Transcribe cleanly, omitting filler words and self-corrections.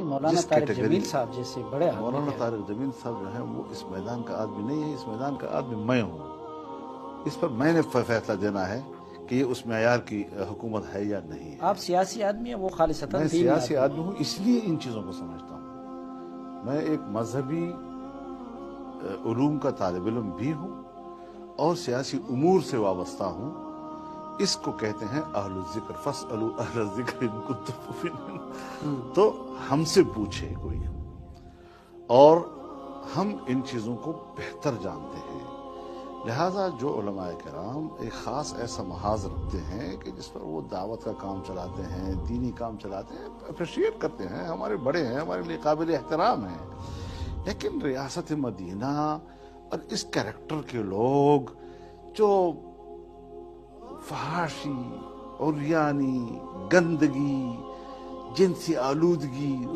مولانا طارق جمیل صاحب جیسے بڑے آدمی مولانا طارق جمیل صاحب جو ہیں وہ اس میدان کا آدمی نہیں ہے، اس میدان کا آدمی میں ہوں، اس پر میں نے فیصلہ دینا ہے کہ یہ اس معیار کی حکومت ہے یا نہیں ہے۔ آپ سیاسی آدمی ہیں، وہ خالصتاً میں دینی سیاسی آدمی ہوں، اس لیے ان چیزوں کو سمجھتا ہوں۔ میں ایک مذہبی علوم کا طالب علم بھی ہوں اور سیاسی امور سے وابستہ ہوں۔ اس کو کہتے ہیں اہل الذکر، فاسألوا اہل الذکر ان کنتم فیہ، تو ہم سے پوچھے کوئی، اور ہم ان چیزوں کو بہتر جانتے ہیں۔ لہٰذا جو علماء کرام ایک خاص ایسا محاذ رکھتے ہیں کہ جس پر وہ دعوت کا کام چلاتے ہیں، دینی کام چلاتے ہیں، اپریشیٹ کرتے ہیں، ہمارے بڑے ہیں، ہمارے لیے قابل احترام ہیں، لیکن ریاست مدینہ اور اس کیریکٹر کے لوگ جو فحاشی، عریانی، گندگی، جنسی آلودگی